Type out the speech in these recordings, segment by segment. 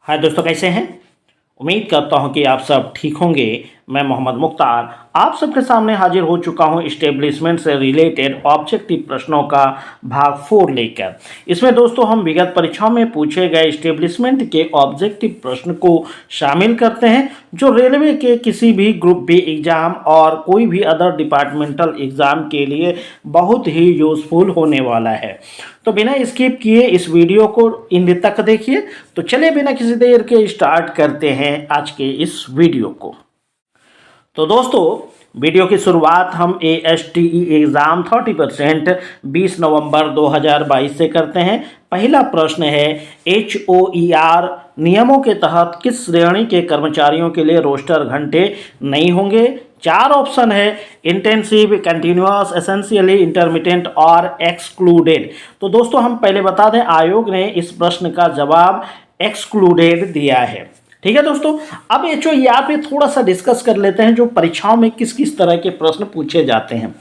हाय दोस्तों, कैसे हैं। उम्मीद करता हूं कि आप सब ठीक होंगे। मैं मोहम्मद मुख्तार आप सबके सामने हाजिर हो चुका हूं इस्टेब्लिशमेंट से रिलेटेड ऑब्जेक्टिव प्रश्नों का भाग 4 लेकर। इसमें दोस्तों हम विगत परीक्षाओं में पूछे गए इस्टेब्लिशमेंट के ऑब्जेक्टिव प्रश्न को शामिल करते हैं जो रेलवे के किसी भी ग्रुप बी एग्ज़ाम और कोई भी अदर डिपार्टमेंटल एग्ज़ाम के लिए बहुत ही यूज़फुल होने वाला है। तो बिना स्किप किए इस वीडियो को इन तक देखिए। तो चलिए बिना किसी देर के स्टार्ट करते हैं आज के इस वीडियो को। तो दोस्तों, वीडियो की शुरुआत हम ASTE एग्ज़ाम 30% 20 नवंबर 2022 से करते हैं। पहला प्रश्न है, HOER नियमों के तहत किस श्रेणी के कर्मचारियों के लिए रोस्टर घंटे नहीं होंगे। 4 ऑप्शन है, इंटेंसिव, कंटिन्यूअस, एसेंशियली, इंटरमिटेंट और एक्सक्लूडेड। तो दोस्तों हम पहले बता दें, आयोग ने इस प्रश्न का जवाब एक्सक्लूडेड दिया है। ठीक है दोस्तों, अब HOER पे थोड़ा सा डिस्कस कर लेते हैं जो परीक्षाओं में किस किस तरह के प्रश्न पूछे जाते हैं।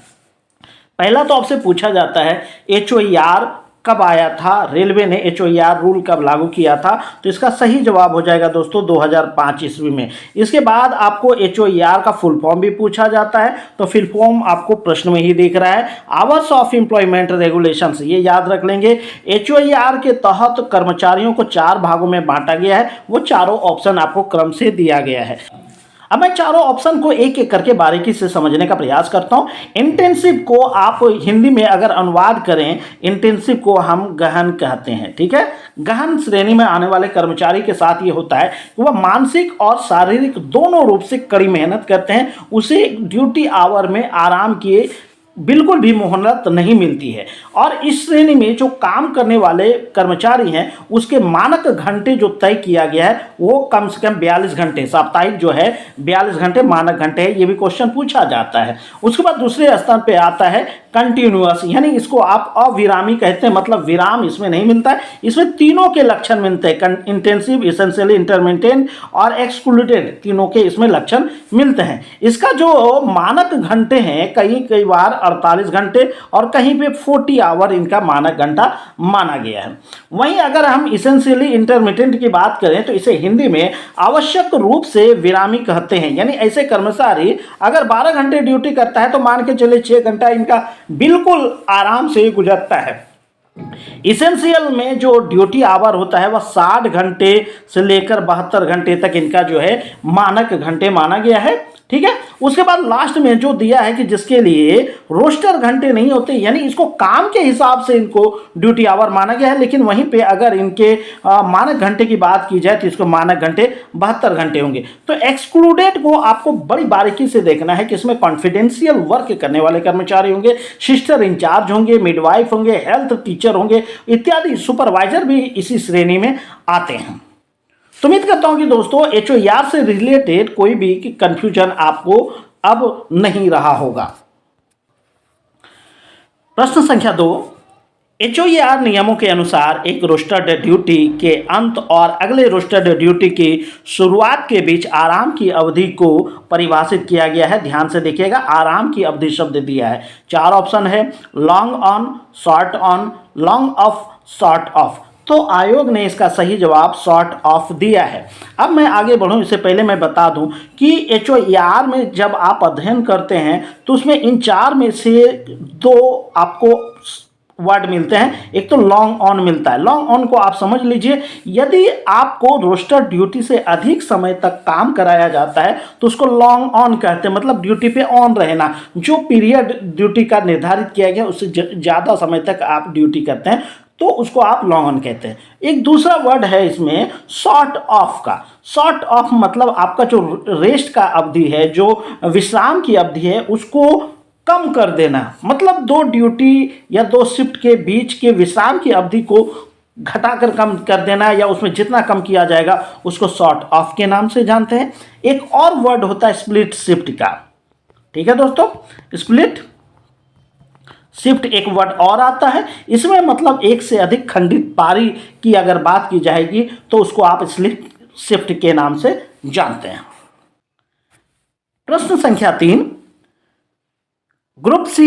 पहला तो आपसे पूछा जाता है HOER कब आया था, रेलवे ने HOER रूल कब लागू किया था। तो इसका सही जवाब हो जाएगा दोस्तों 2005 ईस्वी में। इसके बाद आपको HOER का फुल फॉर्म भी पूछा जाता है, तो फुल फॉर्म आपको प्रश्न में ही दिख रहा है, आवर्स ऑफ एम्प्लॉयमेंट रेगुलेशंस, ये याद रख लेंगे। HOER के तहत कर्मचारियों को 4 भागों में बांटा गया है, वो चारों ऑप्शन आपको क्रम से दिया गया है। अब मैं चारों ऑप्शन को एक एक करके बारीकी से समझने का प्रयास करता हूं। इंटेंसिव को आप हिंदी में अगर अनुवाद करें, इंटेंसिव को हम गहन कहते हैं। ठीक है, गहन श्रेणी में आने वाले कर्मचारी के साथ ये होता है कि वह मानसिक और शारीरिक दोनों रूप से कड़ी मेहनत करते हैं, उसे ड्यूटी आवर में आराम किए बिल्कुल भी मोहलत नहीं मिलती है। और इस श्रेणी में जो काम करने वाले कर्मचारी हैं उसके मानक घंटे जो तय किया गया है वो कम से कम 42 घंटे, साप्ताहिक जो है 42 घंटे मानक घंटे है। ये भी क्वेश्चन पूछा जाता है। उसके बाद दूसरे स्थान पे आता है कंटिन्यूअस, यानी इसको आप अविरामी कहते हैं, मतलब विराम इसमें नहीं मिलता है। इसमें तीनों के लक्षण मिलते हैं, इंटेंसिव, एसेंशियली, इंटरमिटेंट और एक्सक्लूडेड, तीनों के इसमें लक्षण मिलते हैं। इसका जो मानक घंटे हैं कई बार 48 घंटे और कहीं पे 40 आवर इनका मानक घंटा माना गया है। वहीं अगर हम इसेंशियली इंटरमिटेंट की बात करें तो इसे हिंदी में आवश्यक रूप से विरामी कहते हैं, यानी ऐसे कर्मचारी अगर 12 घंटे ड्यूटी करता है तो मान के चले 6 घंटा इनका बिल्कुल आराम से गुजरता है। इसेंशियल में जो ड्यूटी आवर होता है वह 60 घंटे से लेकर 72 घंटे तक इनका जो है मानक घंटे माना गया है। ठीक है, उसके बाद लास्ट में जो दिया है कि जिसके लिए रोस्टर घंटे नहीं होते, यानी इसको काम के हिसाब से इनको ड्यूटी आवर माना गया है, लेकिन वहीं पे अगर इनके मानक घंटे की बात की जाए तो इसको मानक घंटे 72 घंटे होंगे। तो एक्सक्लूडेड को आपको बड़ी बारीकी से देखना है कि इसमें कॉन्फिडेंशियल वर्क करने वाले कर्मचारी होंगे, सिस्टर इंचार्ज होंगे, मिडवाइफ होंगे, हेल्थ टीचर होंगे इत्यादि, सुपरवाइजर भी इसी श्रेणी में आते हैं। तो उम्मीद करता हूं कि दोस्तों HOER से रिलेटेड कोई भी कंफ्यूजन आपको अब नहीं रहा होगा। प्रश्न संख्या 2, HOER नियमों के अनुसार एक रोस्टर्ड ड्यूटी के अंत और अगले रोस्टर्ड ड्यूटी की शुरुआत के बीच आराम की अवधि को परिभाषित किया गया है। ध्यान से देखिएगा, आराम की अवधि शब्द दिया है। 4 ऑप्शन है, long on, short on, long off, short of. तो आयोग ने इसका सही जवाब शॉर्ट ऑफ दिया है। अब मैं आगे बढ़ूं इससे पहले मैं बता दूं कि HOER में जब आप अध्ययन करते हैं तो उसमें इन 4 में से 2 आपको वर्ड मिलते हैं। एक तो लॉन्ग ऑन मिलता है। लॉन्ग ऑन को आप समझ लीजिए, यदि आपको रोस्टर ड्यूटी से अधिक समय तक काम कराया जाता है तो उसको लॉन्ग ऑन कहते हैं, मतलब ड्यूटी पे ऑन रहना। जो पीरियड ड्यूटी का निर्धारित किया गया उससे ज़्यादा समय तक आप ड्यूटी करते हैं तो उसको आप लॉन्ग ऑन कहते हैं। एक दूसरा वर्ड है इसमें शॉर्ट ऑफ का। शॉर्ट ऑफ मतलब आपका जो रेस्ट का अवधि है, जो विश्राम की अवधि है, उसको कम कर देना, मतलब 2 ड्यूटी या 2 शिफ्ट के बीच के विश्राम की अवधि को घटाकर कम कर देना, या उसमें जितना कम किया जाएगा उसको शॉर्ट ऑफ के नाम से जानते हैं। एक और वर्ड होता है स्प्लिट शिफ्ट का। ठीक है दोस्तों, स्प्लिट शिफ्ट एक वर्ड और आता है। इसमें मतलब एक से अधिक खंडित पारी की अगर बात की जाएगी तो उसको आप स्प्लिट शिफ्ट के नाम से जानते हैं। प्रश्न संख्या 3, ग्रुप C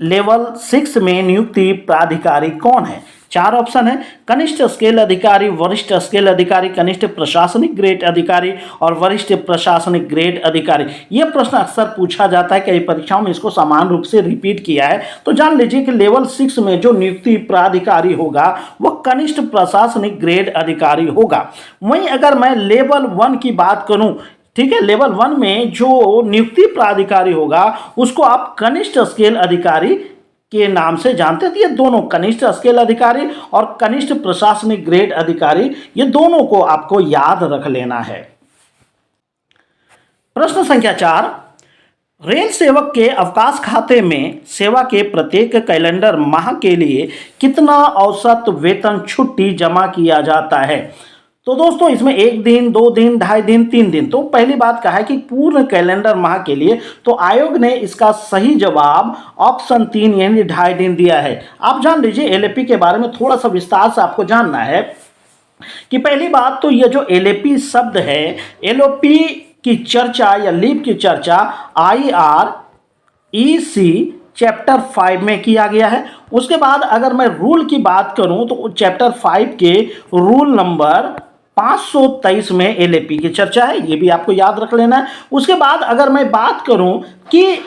लेवल 6 में नियुक्ति प्राधिकारी कौन है। चार ऑप्शन है, कनिष्ठ स्केल अधिकारी, वरिष्ठ स्केल अधिकारी, कनिष्ठ प्रशासनिक ग्रेड अधिकारी और वरिष्ठ प्रशासनिक ग्रेड अधिकारी। यह प्रश्न अक्सर पूछा जाता है, कई परीक्षाओं में इसको समान रूप से रिपीट किया है। तो जान लीजिए कि लेवल 6 में जो नियुक्ति प्राधिकारी होगा वह कनिष्ठ प्रशासनिक ग्रेड अधिकारी होगा। वहीं अगर मैं लेवल 1 की बात करूं, ठीक है, लेवल 1 में जो नियुक्ति प्राधिकारी होगा उसको आप कनिष्ठ स्केल अधिकारी के नाम से जानते थे। ये दोनों कनिष्ठ स्केल अधिकारी और कनिष्ठ प्रशासनिक ग्रेड अधिकारी, ये दोनों को आपको याद रख लेना है। प्रश्न संख्या 4, रेल सेवक के अवकाश खाते में सेवा के प्रत्येक कैलेंडर माह के लिए कितना औसत वेतन छुट्टी जमा किया जाता है? तो दोस्तों इसमें 1 दिन, 2 दिन, 2.5 दिन, 3 दिन। तो पहली बात कहा है कि पूर्ण कैलेंडर माह के लिए, तो आयोग ने इसका सही जवाब ऑप्शन 3 यानी 2.5 दिन दिया है। आप जान लीजिए एलएपी के बारे में थोड़ा सा विस्तार से आपको जानना है कि पहली बात तो ये जो एलएपी शब्द है, एलओपी की चर्चा या लीव की चर्चा IREC चैप्टर 5 में किया गया है। उसके बाद अगर मैं रूल की बात करूं तो चैप्टर 5 के रूल नंबर 523 में एलएपी की चर्चा है, ये भी आपको याद रख लेना है। उसके बाद अगर मैं बात करूं कि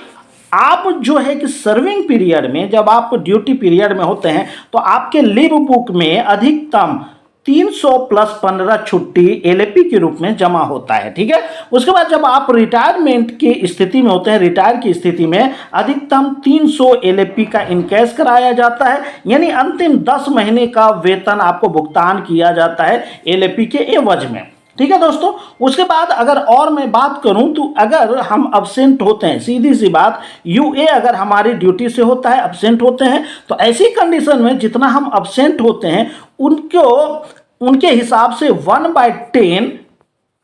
आप जो है कि सर्विंग पीरियड में, जब आप ड्यूटी पीरियड में होते हैं तो आपके लीव बुक में अधिकतम 300 प्लस 15 छुट्टी एलएपी के रूप में जमा होता है, ठीक है। उसके बाद जब आप रिटायरमेंट की स्थिति में होते हैं, रिटायर की स्थिति में अधिकतम 300 एलएपी का इनकैश कराया जाता है, यानी अंतिम 10 महीने का वेतन आपको भुगतान किया जाता है एलएपी के एवज में, ठीक है दोस्तों। उसके बाद अगर और मैं बात करूं तो अगर हम अब्सेंट होते हैं, सीधी सी बात, यूए अगर हमारी ड्यूटी से होता है, अब्सेंट होते हैं, तो ऐसी कंडीशन में जितना हम अब्सेंट होते हैं उनके हिसाब से 1/10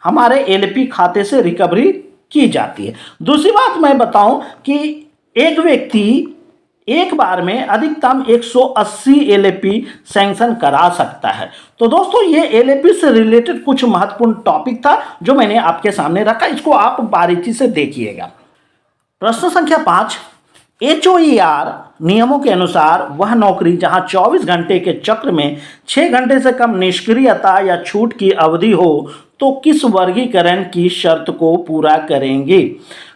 हमारे एलपी खाते से रिकवरी की जाती है। दूसरी बात मैं बताऊं कि एक व्यक्ति एक बार में अधिकतम 180 एलएपी सैंक्शन करा सकता है। तो दोस्तों ये एलएपी से रिलेटेड कुछ महत्वपूर्ण टॉपिक था जो मैंने आपके सामने रखा, इसको आप बारीकी से देखिएगा। प्रश्न संख्या 5, HOER नियमों के अनुसार वह नौकरी जहां 24 घंटे के चक्र में 6 घंटे से कम निष्क्रियता या छूट की अवधि हो तो किस वर्गीकरण की शर्त को पूरा करेंगे?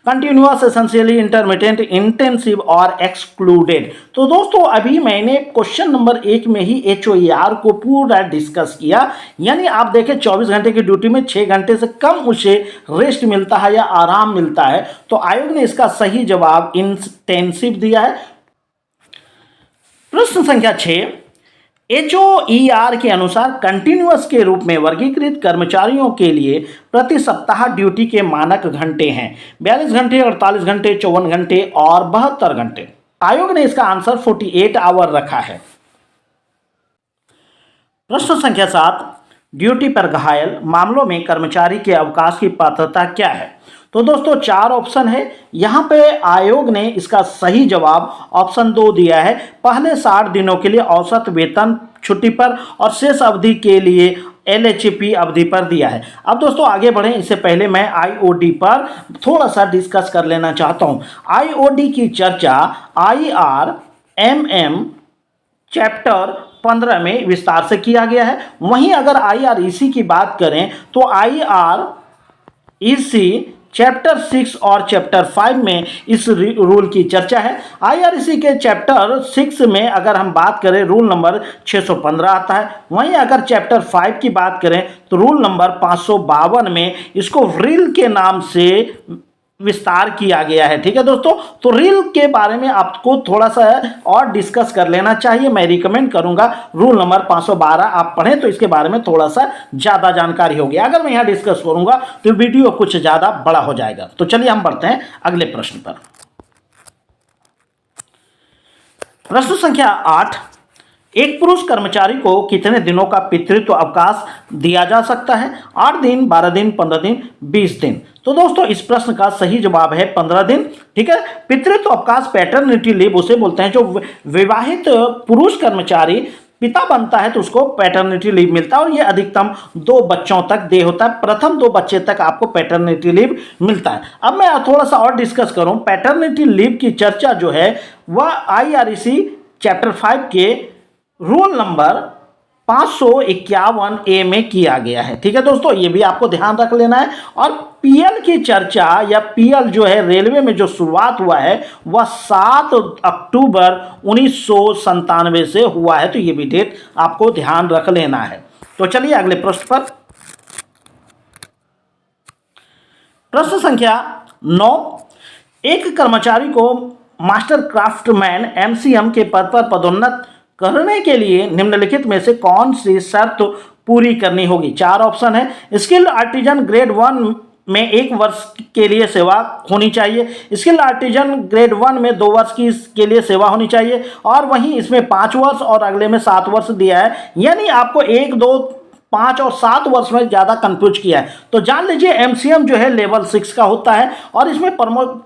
कंटिन्यूअस, एसेंशियली, इंटरमिटेंट, इंटेंसिव और एक्सक्लूडेड। तो दोस्तों अभी मैंने क्वेश्चन नंबर 1 में ही HOER को पूरा डिस्कस किया, यानी आप देखें 24 घंटे की ड्यूटी में 6 घंटे से कम उसे रेस्ट मिलता है या आराम मिलता है, तो आयोग ने इसका सही जवाब इंटेंसिव दिया है। प्रश्न संख्या 6, HOER के अनुसार कंटिन्यूअस के रूप में वर्गीकृत कर्मचारियों के लिए प्रति सप्ताह ड्यूटी के मानक घंटे हैं 42 घंटे, 48 घंटे, 54 घंटे और 72 घंटे। आयोग ने इसका आंसर 48 आवर रखा है। प्रश्न संख्या 7, ड्यूटी पर घायल मामलों में कर्मचारी के अवकाश की पात्रता क्या है? तो दोस्तों 4 ऑप्शन है, यहाँ पे आयोग ने इसका सही जवाब ऑप्शन 2 दिया है। पहले 60 दिनों के लिए औसत वेतन छुट्टी पर और शेष अवधि के लिए LHP अवधि पर दिया है। अब दोस्तों आगे बढ़ें, इससे पहले मैं IOD पर थोड़ा सा डिस्कस कर लेना चाहता हूँ। IOD की चर्चा IRMM चैप्टर 15 में विस्तार से किया गया है। वहीं अगर IREC की बात करें तो IREC चैप्टर 6 और चैप्टर 5 में इस रूल की चर्चा है। IREC के चैप्टर 6 में अगर हम बात करें रूल नंबर 615 आता है, वहीं अगर चैप्टर 5 की बात करें तो रूल नंबर 552 में इसको रील के नाम से विस्तार किया गया है, ठीक है दोस्तों। तो रील के बारे में आपको थोड़ा सा और डिस्कस कर लेना चाहिए। मैं रिकमेंड करूंगा रूल नंबर 512 आप पढ़ें तो इसके बारे में थोड़ा सा ज़्यादा जानकारी होगी। अगर मैं यहाँ डिस्कस करूंगा तो वीडियो कुछ ज़्यादा बड़ा हो जाएगा। तो चलिए हम बढ़ते हैं अगले प्रश्न पर। प्रश्न संख्या 8, एक पुरुष कर्मचारी को कितने दिनों का पितृत्व अवकाश दिया जा सकता है? 8 दिन, 12 दिन, 15 दिन, 20 दिन। तो दोस्तों इस प्रश्न का सही जवाब है 15 दिन, ठीक है। पितृत्व अवकाश, पैटर्निटी लीव उसे बोलते हैं। जो विवाहित पुरुष कर्मचारी पिता बनता है तो उसको पैटर्निटी लीव मिलता है और ये अधिकतम 2 बच्चों तक दे होता है। प्रथम 2 बच्चे तक आपको पैटर्निटी लीव मिलता है। अब मैं थोड़ा सा और डिस्कस करूं, पैटर्निटी लीव की चर्चा जो है वह IREC चैप्टर 5 के रोल नंबर 551 ए में किया गया है। ठीक है दोस्तों, ये भी आपको ध्यान रख लेना है। और पीएल की चर्चा या पीएल जो है रेलवे में जो शुरुआत हुआ है वह 7 अक्टूबर 1997 से हुआ है। तो ये भी डेट आपको ध्यान रख लेना है। तो चलिए अगले प्रश्न पर। प्रश्न संख्या 9, एक कर्मचारी को मास्टर क्राफ्टमैन एमसीएम के पद पर पदोन्नत करने के लिए निम्नलिखित में से कौन सी शर्त पूरी करनी होगी? 4 ऑप्शन है। स्किल्ड आर्टिजन ग्रेड 1 में 1 वर्ष के लिए सेवा होनी चाहिए। स्किल्ड आर्टिजन ग्रेड 1 में 2 वर्ष के लिए सेवा होनी चाहिए। और वहीं इसमें 5 वर्ष और अगले में 7 वर्ष दिया है। यानी आपको 1, 2, 5 और 7 वर्ष में ज़्यादा कंफ्यूज किया है। तो जान लीजिए एमसीएम जो है लेवल 6 का होता है और इसमें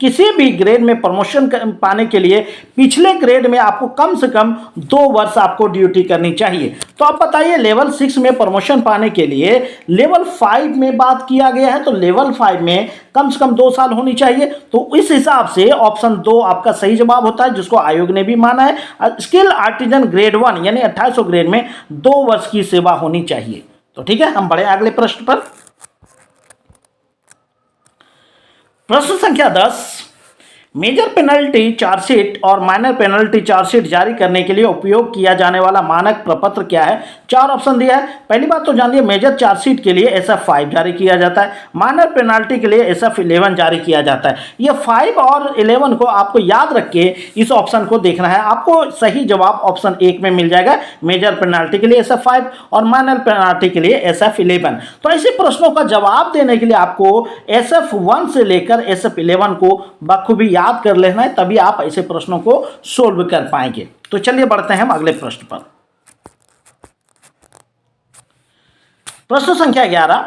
किसी भी ग्रेड में प्रमोशन पाने के लिए पिछले ग्रेड में आपको कम से कम 2 वर्ष आपको ड्यूटी करनी चाहिए। तो आप बताइए लेवल 6 में प्रमोशन पाने के लिए लेवल 5 में बात किया गया है, तो लेवल 5 में कम से कम 2 साल होनी चाहिए। तो इस हिसाब से ऑप्शन 2 आपका सही जवाब होता है, जिसको आयोग ने भी माना है। स्किल आर्टिजन ग्रेड 1 यानी 2800 ग्रेड में 2 वर्ष की सेवा होनी चाहिए। तो ठीक है, हम बढ़े अगले प्रश्न पर। प्रश्न संख्या 10, मेजर पेनल्टी चार्जशीट और माइनर पेनल्टी चार्जशीट जारी करने के लिए उपयोग किया जाने वाला मानक प्रपत्र क्या है? 4 ऑप्शन दिया है। पहली बात तो जानिए मेजर चार्जशीट के लिए SF5 जारी किया जाता है। माइनर पेनल्टी के लिए SF11 जारी किया जाता है। ये 5 और 11 को आपको याद रख के इस ऑप्शन को देखना है। आपको सही जवाब ऑप्शन 1 में मिल जाएगा, मेजर पेनल्टी के लिए SF5 और माइनर पेनल्टी के लिए SF11। तो ऐसे प्रश्नों का जवाब देने के लिए आपको SF1 से लेकर SF11 को बखूबी याद कर लेना है, तभी आप ऐसे प्रश्नों को सोल्व कर पाएंगे। तो चलिए बढ़ते हैं हम अगले प्रश्न पर। प्रश्न संख्या 11,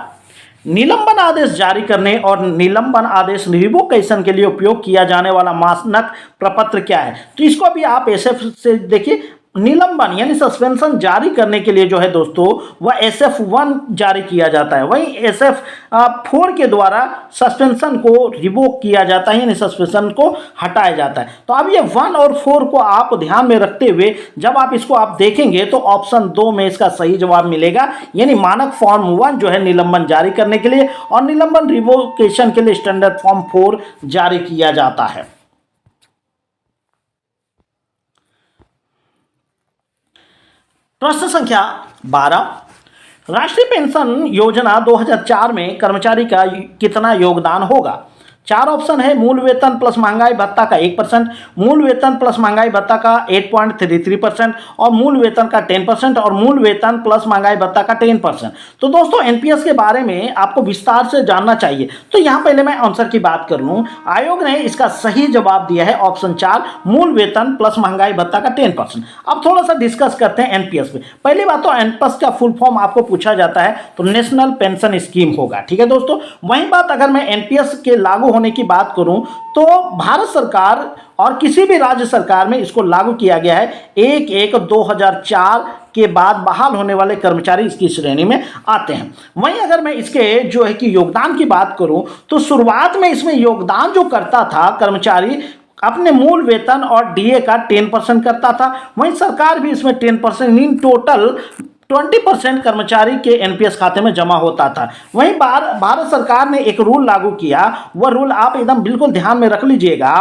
निलंबन आदेश जारी करने और निलंबन आदेश रिवोकेशन के लिए उपयोग किया जाने वाला मानक प्रपत्र क्या है? तो इसको अभी आप SF से देखिए, निलंबन यानी सस्पेंशन जारी करने के लिए जो है दोस्तों वह SF1 जारी किया जाता है। वहीं SF4 के द्वारा सस्पेंशन को रिवोक किया जाता है, यानी सस्पेंशन को हटाया जाता है। तो अब ये 1 और 4 को आप ध्यान में रखते हुए जब आप इसको आप देखेंगे तो ऑप्शन 2 में इसका सही जवाब मिलेगा, यानी मानक फॉर्म 1 जो है निलंबन जारी करने के लिए और निलंबन रिवोकेशन के लिए स्टैंडर्ड फॉर्म 4 जारी किया जाता है। प्रश्न संख्या 12, राष्ट्रीय पेंशन योजना 2004 में कर्मचारी का कितना योगदान होगा? 4 ऑप्शन है। मूल वेतन प्लस महंगाई भत्ता का 1%, मूल वेतन प्लस महंगाई भत्ता का 8.33% और मूल वेतन का 10% और मूल वेतन प्लस महंगाई भत्ता का 10%। तो दोस्तों एनपीएस के बारे में आपको विस्तार से जानना चाहिए। तो यहां पहले मैं आंसर की बात कर लूं। आयोग ने इसका सही जवाब दिया है ऑप्शन 4, मूल वेतन प्लस महंगाई भत्ता का 10%। अब थोड़ा सा डिस्कस करते हैं एनपीएस पे। पहली बात तो एनपीएस का फुल फॉर्म आपको पूछा जाता है तो नेशनल पेंशन स्कीम होगा। ठीक है दोस्तों, वही बात अगर मैं एनपीएस के लागू होने की बात करूं तो भारत सरकार और किसी भी राज्य सरकार में इसको लागू किया गया है 1/1/2004 के बाद बहाल होने वाले कर्मचारी इसकी श्रेणी में आते हैं। वहीं अगर मैं इसके जो है कि योगदान की बात करूं तो शुरुआत में इसमें योगदान जो करता था कर्मचारी अपने मूल वेतन और डीए का 10% करता था। वहीं सरकार भी इसमें 10%, इन टोटल 20% कर्मचारी के एनपीएस खाते में जमा होता था। वहीं भारत सरकार ने एक रूल लागू किया, वह रूल आप एकदम बिल्कुल ध्यान में रख लीजिएगा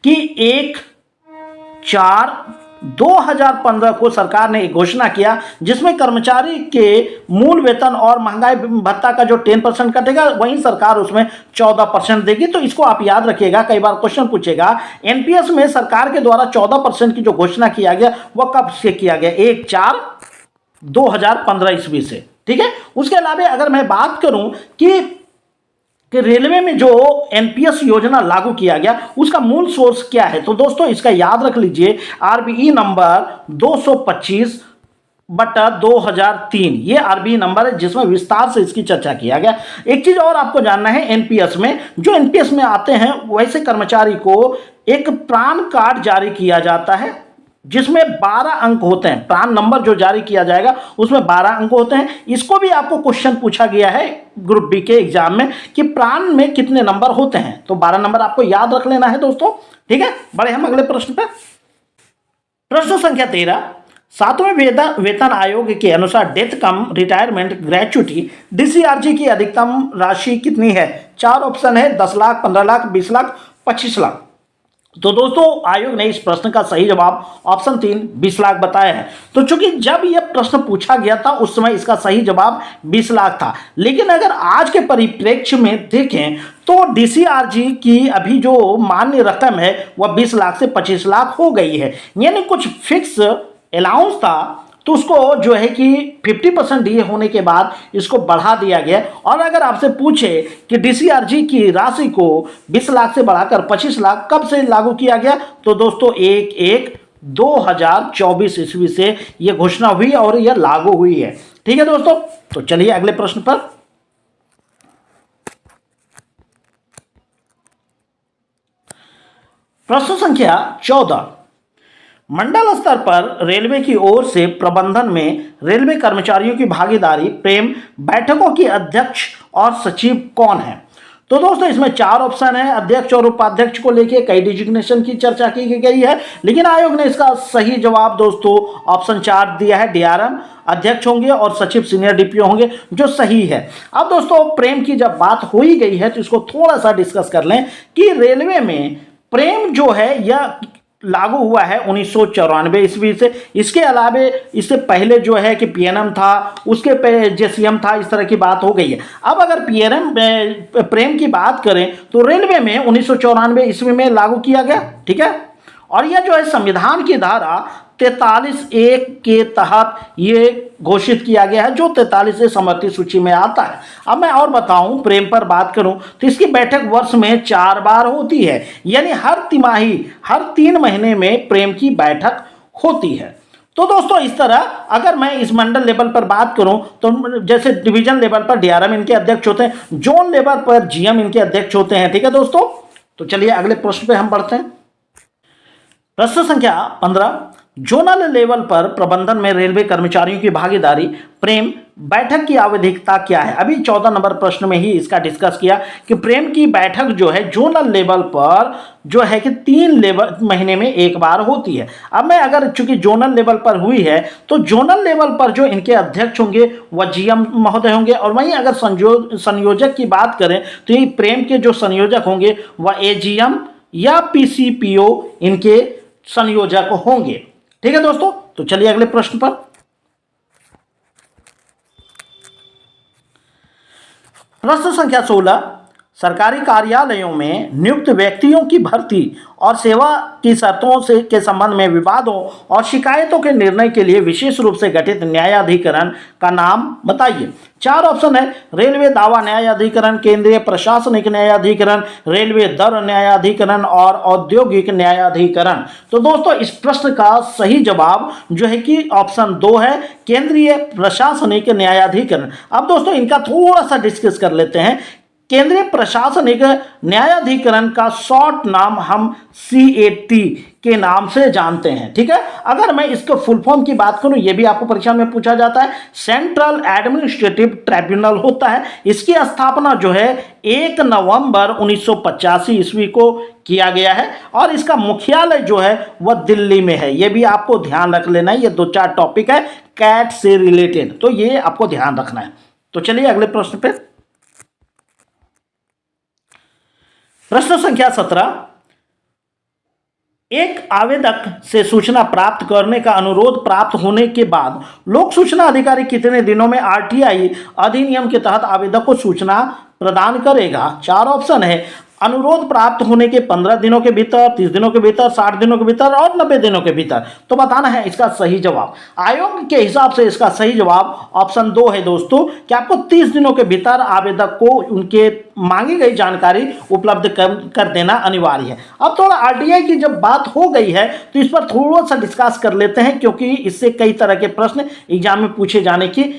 कि 1/4/2015 को सरकार ने एक घोषणा किया जिसमें कर्मचारी के मूल वेतन और महंगाई भत्ता का जो 10% कटेगा वहीं सरकार उसमें 14% देगी। तो इसको आप याद रखिएगा, कई बार क्वेश्चन पूछेगा एनपीएस में सरकार के द्वारा 14% की जो घोषणा किया गया वह कब से किया गया? 1/4/2015 ईस्वी से। ठीक है, उसके अलावा अगर मैं बात करूं कि रेलवे में जो एनपीएस योजना लागू किया गया उसका मूल सोर्स क्या है, तो दोस्तों इसका याद रख लीजिए आरबीई नंबर 225/2003, ये आरबीई नंबर है जिसमें विस्तार से इसकी चर्चा किया गया। एक चीज और आपको जानना है, एनपीएस में जो एनपीएस में आते हैं वैसे कर्मचारी को एक प्राण कार्ड जारी किया जाता है जिसमें 12 अंक होते हैं। प्राण नंबर जो जारी किया जाएगा उसमें 12 अंक होते हैं। इसको भी आपको क्वेश्चन पूछा गया है ग्रुप बी के एग्जाम में कि प्राण में कितने नंबर होते हैं, तो 12 नंबर आपको याद रख लेना है दोस्तों। ठीक है, बढ़े हम अगले प्रश्न पर। प्रश्न संख्या 13, सातवें वेतन आयोग के अनुसार डेथ कम रिटायरमेंट ग्रेच्युटी डीसीआरजी की अधिकतम राशि कितनी है? चार ऑप्शन है, 10 लाख, 15 लाख, 20 लाख, 25 लाख। तो दोस्तों आयोग ने इस प्रश्न का सही जवाब ऑप्शन 3 20 लाख बताया है। तो चूंकि जब यह प्रश्न पूछा गया था उस समय इसका सही जवाब 20 लाख था, लेकिन अगर आज के परिप्रेक्ष्य में देखें तो डीसीआरजी की अभी जो मान्य रकम है वह 20 लाख से 25 लाख हो गई है, यानी कुछ फिक्स अलाउंस था तो उसको जो है कि 50% दिए होने के बाद इसको बढ़ा दिया गया। और अगर आपसे पूछे कि डीसीआरजी की राशि को 20 लाख से बढ़ाकर 25 लाख कब से लागू किया गया, तो दोस्तों 1/1/2024 ईस्वी से यह घोषणा हुई और यह लागू हुई है। ठीक है दोस्तों, तो चलिए अगले प्रश्न पर। प्रश्न संख्या 14, मंडल स्तर पर रेलवे की ओर से प्रबंधन में रेलवे कर्मचारियों की भागीदारी प्रेम बैठकों की अध्यक्ष और सचिव कौन है? तो दोस्तों इसमें चार ऑप्शन है। अध्यक्ष और उपाध्यक्ष को लेकर कई डिजिग्नेशन की चर्चा की गई है, लेकिन आयोग ने इसका सही जवाब दोस्तों ऑप्शन 4 दिया है। डीआरएम अध्यक्ष होंगे और सचिव सीनियर डीपीओ होंगे, जो सही है। अब दोस्तों प्रेम की जब बात हो ही गई है तो इसको थोड़ा सा डिस्कस कर लें कि रेलवे में प्रेम जो है यह लागू हुआ है 1994 ईस्वी से। इसके अलावे इससे पहले जो है कि पीएनएम था, उसके पे जेसीएम था, इस तरह की बात हो गई है। अब अगर पीएनएम प्रेम की बात करें तो रेलवे में 1994 ईस्वी में लागू किया गया। ठीक है, और यह जो है संविधान की धारा 43(1) के तहत ये घोषित किया गया है, जो 43 समर्थित सूची में आता है। अब मैं और बताऊं, प्रेम पर बात करूं तो इसकी बैठक वर्ष में 4 बार होती है, यानी हर तिमाही, हर 3 महीने में प्रेम की बैठक होती है। तो दोस्तों इस तरह अगर मैं इस मंडल लेवल पर बात करूं तो जैसे डिवीजन लेवल पर डीआरएम इनके अध्यक्ष होते हैं, जोन लेवल पर जीएम इनके अध्यक्ष होते हैं। ठीक है दोस्तों, तो चलिए अगले प्रश्न पे हम बढ़ते हैं। प्रश्न संख्या 15, जोनल लेवल पर प्रबंधन में रेलवे कर्मचारियों की भागीदारी प्रेम बैठक की आवधिकता क्या है? अभी 14 नंबर प्रश्न में ही इसका डिस्कस किया कि प्रेम की बैठक जो है जोनल लेवल पर जो है कि 3 महीने में एक बार होती है। अब मैं अगर चूंकि जोनल लेवल पर हुई है तो जोनल लेवल पर जो इनके अध्यक्ष होंगे वह जीएम महोदय होंगे, और वहीं अगर संयोजक की बात करें तो ये प्रेम के जो संयोजक होंगे वह एजीएम या पीसीपीओ इनके संयोजक होंगे। ठीक है दोस्तों, तो चलिए अगले प्रश्न पर। प्रश्न संख्या 16, सरकारी कार्यालयों में नियुक्त व्यक्तियों की भर्ती और सेवा की शर्तों से के संबंध में विवादों और शिकायतों के निर्णय के लिए विशेष रूप से गठित न्यायाधिकरण का नाम बताइए। 4 ऑप्शन है। रेलवे दावा न्यायाधिकरण, केंद्रीय प्रशासनिक न्यायाधिकरण, रेलवे दर न्यायाधिकरण और औद्योगिक न्यायाधिकरण। तो दोस्तों इस प्रश्न का सही जवाब जो है कि ऑप्शन 2 है, केंद्रीय प्रशासनिक न्यायाधिकरण। अब दोस्तों इनका थोड़ा सा डिस्कस कर लेते हैं। केंद्रीय प्रशासनिक न्यायाधिकरण का शॉर्ट नाम हम CAT के नाम से जानते हैं। ठीक है, अगर मैं इसके फुल फॉर्म की बात करूं, यह भी आपको परीक्षा में पूछा जाता है, सेंट्रल एडमिनिस्ट्रेटिव ट्राइब्यूनल होता है। इसकी स्थापना जो है 1 नवंबर 1985 ईस्वी को किया गया है, और इसका मुख्यालय जो है वह दिल्ली में है। यह भी आपको ध्यान रख लेना है, ये 2-4 टॉपिक है कैट से रिलेटेड, तो ये आपको ध्यान रखना है। तो चलिए अगले प्रश्न पे। प्रश्न संख्या 17, एक आवेदक से सूचना प्राप्त करने का अनुरोध प्राप्त होने के बाद लोक सूचना अधिकारी कितने दिनों में आरटीआई अधिनियम के तहत आवेदक को सूचना प्रदान करेगा? 4 ऑप्शन है। अनुरोध प्राप्त होने के 15 दिनों के भीतर, 30 दिनों के भीतर, 60 दिनों के भीतर और 90 दिनों के भीतर। तो बताना है इसका सही जवाब। आयोग के हिसाब से इसका सही जवाब ऑप्शन 2 है दोस्तों, कि आपको 30 दिनों के भीतर आवेदक को उनके मांगी गई जानकारी उपलब्ध कर देना अनिवार्य है। अब थोड़ा आरटीआई की जब बात हो गई है तो इस पर थोड़ा सा डिस्कस कर लेते हैं, क्योंकि इससे कई तरह के प्रश्न एग्जाम में पूछे जाने की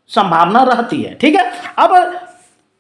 संभावना रहती है। ठीक है, अब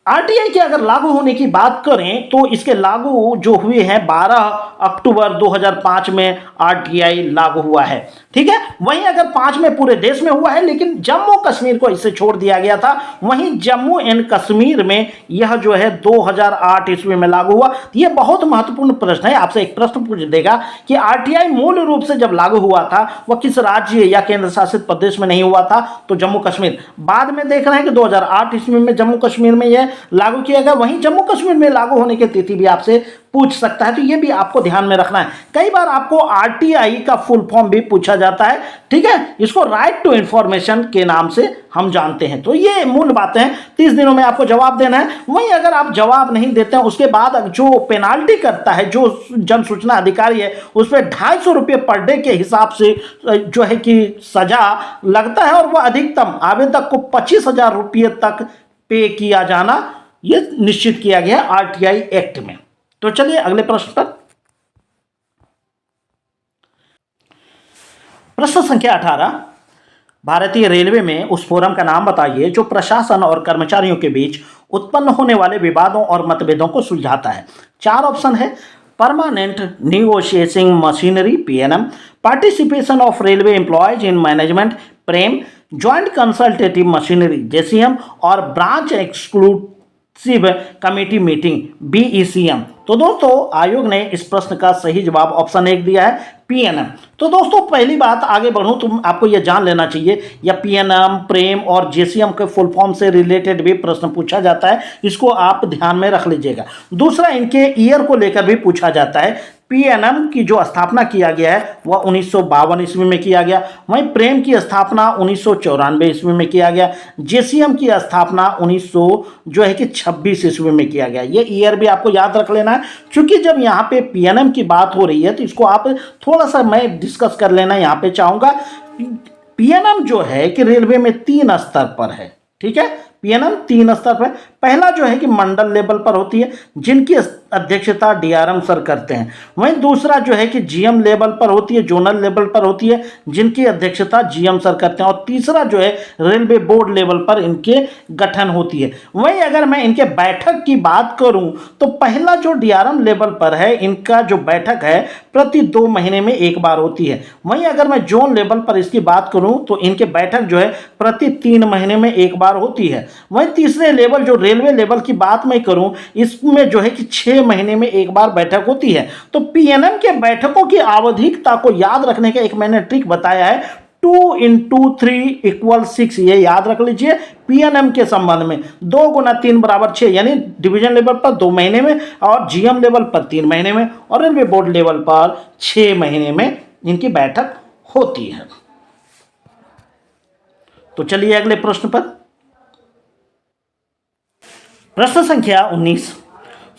आरटीआई के अगर लागू होने की बात करें तो इसके लागू जो हुए हैं 12 अक्टूबर 2005 में आरटीआई लागू हुआ है। ठीक है, वहीं अगर 5 में पूरे देश में हुआ है, लेकिन जम्मू कश्मीर को इससे छोड़ दिया गया था। वहीं जम्मू एंड कश्मीर में यह जो है 2008 ईस्वी में लागू हुआ। यह बहुत महत्वपूर्ण प्रश्न है, आपसे एक प्रश्न पूछ देगा कि आरटीआई मूल रूप से जब लागू हुआ था वह किस राज्य या केंद्र शासित प्रदेश में नहीं हुआ था, तो जम्मू कश्मीर। बाद में देख रहे हैं कि 2008 ईस्वी में जम्मू कश्मीर में यह लागू किया गया। वहीं जम्मू कश्मीर में लागू होने की तिथि भी आपसे पूछ सकता है, तो यह भी आपको ध्यान में रखना है। कई बार आपको आरटीआई का फुल फॉर्म भी पूछा जाता है। ठीक है, इसको राइट टू इंफॉर्मेशन के नाम से हम जानते हैं। तो ये मूल बातें हैं, 30 दिनों में आपको जवाब देना है। वहीं अगर आप जवाब नहीं देते हैं, उसके बाद जो पेनाल्टी करता है जो जन सूचना अधिकारी है, उस पर 250 रुपये पर डे के हिसाब से जो है कि सजा लगता है, और वह अधिकतम आवेदक को 25,000 रुपये तक पे किया जाना यह निश्चित किया गया आरटीआई एक्ट में। तो चलिए अगले प्रश्न पर। प्रश्न संख्या 18, भारतीय रेलवे में उस फोरम का नाम बताइए जो प्रशासन और कर्मचारियों के बीच उत्पन्न होने वाले विवादों और मतभेदों को सुलझाता है। 4 ऑप्शन है। Permanent negotiating machinery PNM, participation of railway employees in management Prem, joint consultative machinery JCM, और ब्रांच एक्सक्लूसिव कमेटी मीटिंग बीईसीएम। तो दोस्तों आयोग ने इस प्रश्न का सही जवाब ऑप्शन 1 दिया है, पीएनएम। तो दोस्तों पहली बात आगे बढ़ूं तो आपको यह जान लेना चाहिए, या पीएनएम, प्रेम और जेसीएम के फुल फॉर्म से रिलेटेड भी प्रश्न पूछा जाता है, इसको आप ध्यान में रख लीजिएगा। दूसरा, इनके ईयर को लेकर भी पूछा जाता है। पीएनएम की जो स्थापना किया गया है वह 1952 ईस्वी में किया गया। वहीं प्रेम की स्थापना 1994 ईस्वी में किया गया। जेसीएम की स्थापना 1926 ईस्वी में किया गया। ये ईयर भी आपको याद रख लेना है, क्योंकि जब यहाँ पे पीएनएम की बात हो रही है तो इसको आप थोड़ा सा मैं डिस्कस कर लेना यहाँ पे चाहूँगा। पीएनएम जो है कि रेलवे में 3 स्तर पर है। ठीक है, पीएनएम 3 स्तर पर। पहला जो है कि मंडल लेवल पर होती है, जिनकी अध्यक्षता डीआरएम सर करते हैं। वहीं दूसरा जो है कि जीएम लेवल पर होती है, जोनल लेवल पर होती है, जिनकी अध्यक्षता जीएम सर करते हैं। और तीसरा जो है रेलवे बोर्ड लेवल पर इनके गठन होती है। वहीं अगर मैं इनके बैठक की बात करूं तो पहला जो डीआरएम लेवल पर है, इनका जो बैठक है प्रति 2 महीने में एक बार होती है। वहीं अगर मैं जोन लेवल पर इसकी बात करूं तो इनके बैठक जो है प्रति 3 महीने में एक बार होती है। वहीं तीसरे लेवल जो रेलवे लेवल की बात मैं करूं, इसमें जो है कि 6 महीने में एक बार बैठक होती है। तो पीएनएम के बैठकों की आवधिकता को याद रखने का एक मैंने ट्रिक बताया है, 2 × 3 = 6। ये याद रख लीजिए पीएनएम के संबंध में। 2 × 3 = 6, यानी डिवीजन लेवल पर 2 महीने में, और जीएम लेवल पर 3 महीने में, और रेलवे बोर्ड लेवल पर 6 महीने में इनकी बैठक होती है। तो चलिए अगले प्रश्न पर। प्रश्न संख्या 19,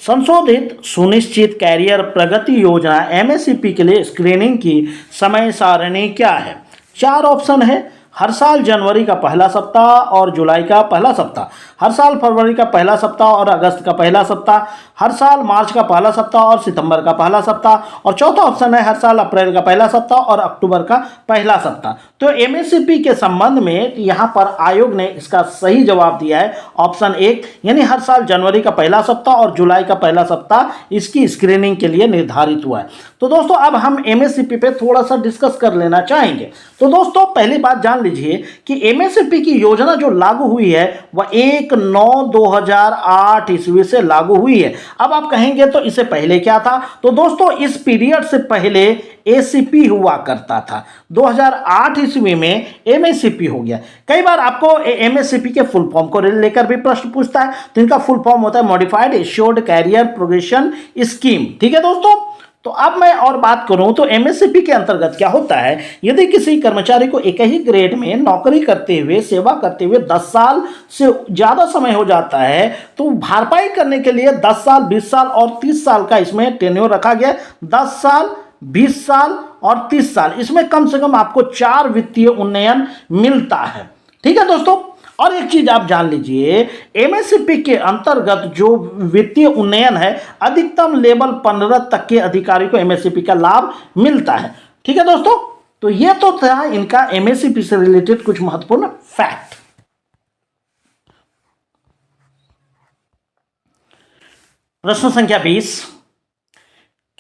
संशोधित सुनिश्चित कैरियर प्रगति योजना एमएससीपी के लिए स्क्रीनिंग की समय सारणी क्या है? 4 ऑप्शन है। हर साल जनवरी का पहला सप्ताह और जुलाई का पहला सप्ताह, हर साल फरवरी का पहला सप्ताह और अगस्त का पहला सप्ताह, हर साल मार्च का पहला सप्ताह और सितंबर का पहला सप्ताह, और चौथा ऑप्शन है हर साल अप्रैल का पहला सप्ताह और अक्टूबर का पहला सप्ताह। तो एमएससीपी के संबंध में यहाँ पर आयोग ने इसका सही जवाब दिया है ऑप्शन 1, यानी हर साल जनवरी का पहला सप्ताह और जुलाई का पहला सप्ताह इसकी स्क्रीनिंग के लिए निर्धारित हुआ है। तो दोस्तों अब हम एमएससीपी पे थोड़ा सा डिस्कस कर लेना चाहेंगे। तो दोस्तों पहली बात जान लीजिए कि एमएससीपी की योजना जो लागू हुई है वह 1/9/2008 ईस्वी से लागू हुई है। अब आप कहेंगे तो इससे पहले क्या था? तो दोस्तों इस पीरियड से पहले एसीपी हुआ करता था। 2008 ईस्वी में एमएससीपी हो गया। कई बार आपको एमएससीपी के फुल फॉर्म को लेकर भी प्रश्न पूछता है, तो इनका फुल फॉर्म होता है modified assured career progression scheme. ठीक है दोस्तों, तो अब मैं और बात करूं तो एमएससीपी के अंतर्गत क्या होता है, यदि किसी कर्मचारी को एक ही ग्रेड में नौकरी करते हुए, सेवा करते हुए 10 साल से ज़्यादा समय हो जाता है, तो भरपाई करने के लिए 10 साल, 20 साल और 30 साल का इसमें टेन्योर रखा गया। 10 साल, 20 साल और 30 साल, इसमें कम से कम आपको 4 वित्तीय उन्नयन मिलता है। ठीक है दोस्तों, और एक चीज आप जान लीजिए, एमएससीपी के अंतर्गत जो वित्तीय उन्नयन है, अधिकतम लेवल 15 तक के अधिकारी को एमएससीपी का लाभ मिलता है। ठीक है दोस्तों, तो ये तो था इनका एमएससीपी से रिलेटेड कुछ महत्वपूर्ण फैक्ट। प्रश्न संख्या 20,